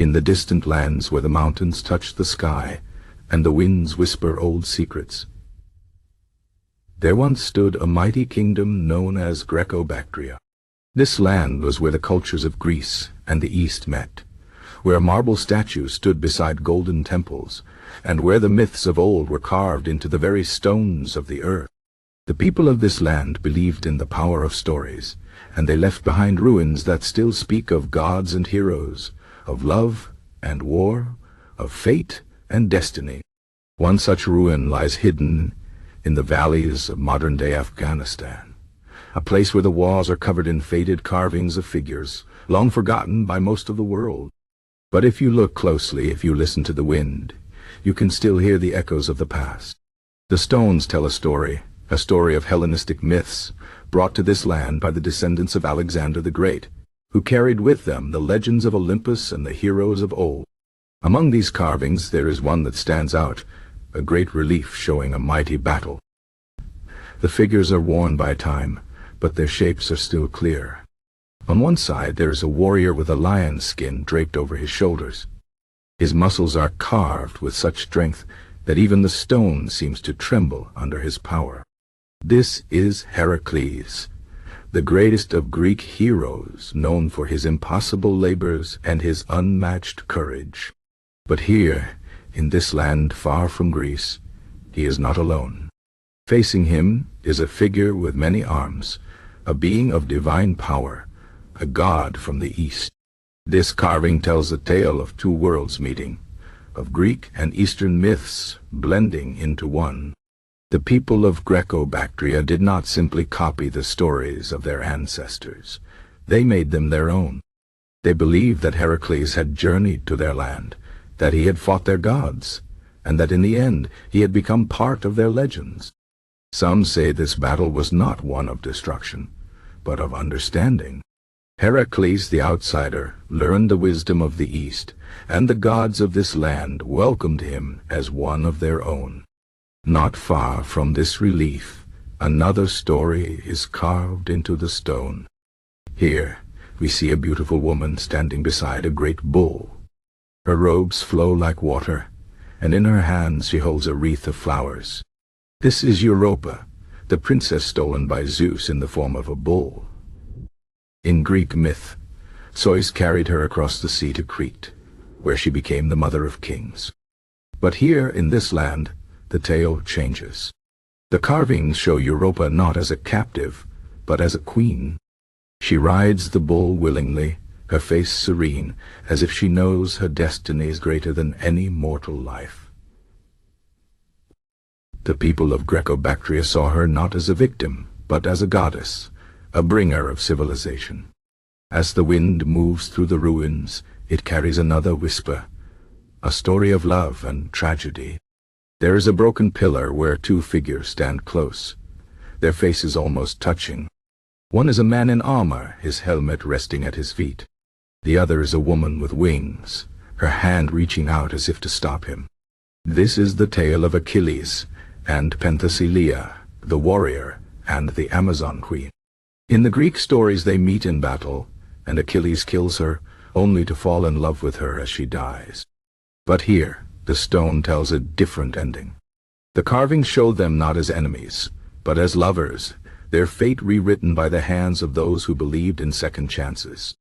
in the distant lands where the mountains touch the sky and the winds whisper old secrets. There once stood a mighty kingdom known as Greco-Bactria. This land was where the cultures of Greece and the East met, where marble statues stood beside golden temples, and where the myths of old were carved into the very stones of the earth. The people of this land believed in the power of stories, and they left behind ruins that still speak of gods and heroes, of love and war, of fate and destiny. One such ruin lies hidden in the valleys of modern-day Afghanistan, a place where the walls are covered in faded carvings of figures, long forgotten by most of the world. But if you look closely, if you listen to the wind, you can still hear the echoes of the past. The stones tell a story of Hellenistic myths brought to this land by the descendants of Alexander the Great, who carried with them the legends of Olympus and the heroes of old. Among these carvings there is one that stands out, a great relief showing a mighty battle. The figures are worn by time, but their shapes are still clear. On one side there is a warrior with a lion's skin draped over his shoulders. His muscles are carved with such strength that even the stone seems to tremble under his power. This is Heracles, the greatest of Greek heroes, known for his impossible labors and his unmatched courage. But here, in this land far from Greece, he is not alone. Facing him is a figure with many arms, a being of divine power, a god from the East. This carving tells a tale of two worlds meeting, of Greek and Eastern myths blending into one. The people of Greco-Bactria did not simply copy the stories of their ancestors. They made them their own. They believed that Heracles had journeyed to their land, that he had fought their gods, and that in the end he had become part of their legends. Some say this battle was not one of destruction, but of understanding. Heracles the outsider learned the wisdom of the East, and the gods of this land welcomed him as one of their own. Not far from this relief, another story is carved into the stone. Here we see a beautiful woman standing beside a great bull. Her robes flow like water, and in her hands she holds a wreath of flowers. This is Europa, the princess stolen by Zeus in the form of a bull. In Greek myth, Zeus carried her across the sea to Crete, where she became the mother of kings. But here in this land, the tale changes. The carvings show Europa not as a captive, but as a queen. She rides the bull willingly, her face serene, as if she knows her destiny is greater than any mortal life. The people of Greco-Bactria saw her not as a victim, but as a goddess, a bringer of civilization. As the wind moves through the ruins, it carries another whisper, a story of love and tragedy. There is a broken pillar where two figures stand close, their faces almost touching. One is a man in armor, his helmet resting at his feet. The other is a woman with wings, her hand reaching out as if to stop him. This is the tale of Achilles and Penthesilea, the warrior and the Amazon queen. In the Greek stories they meet in battle, and Achilles kills her, only to fall in love with her as she dies. But here, the stone tells a different ending. The carvings show them not as enemies, but as lovers, their fate rewritten by the hands of those who believed in second chances.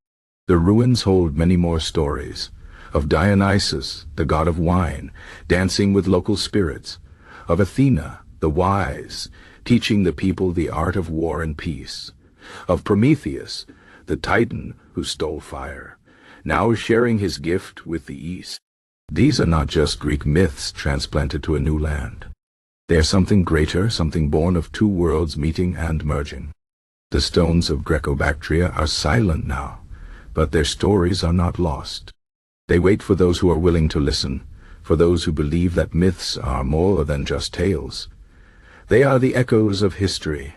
The ruins hold many more stories, of Dionysus, the god of wine, dancing with local spirits, of Athena, the wise, teaching the people the art of war and peace, of Prometheus, the Titan who stole fire, now sharing his gift with the East. These are not just Greek myths transplanted to a new land. They are something greater, something born of two worlds meeting and merging. The stones of Greco-Bactria are silent now, but their stories are not lost. They wait for those who are willing to listen, for those who believe that myths are more than just tales. They are the echoes of history,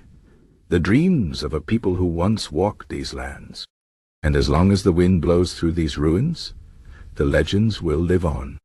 the dreams of a people who once walked these lands. And as long as the wind blows through these ruins, the legends will live on.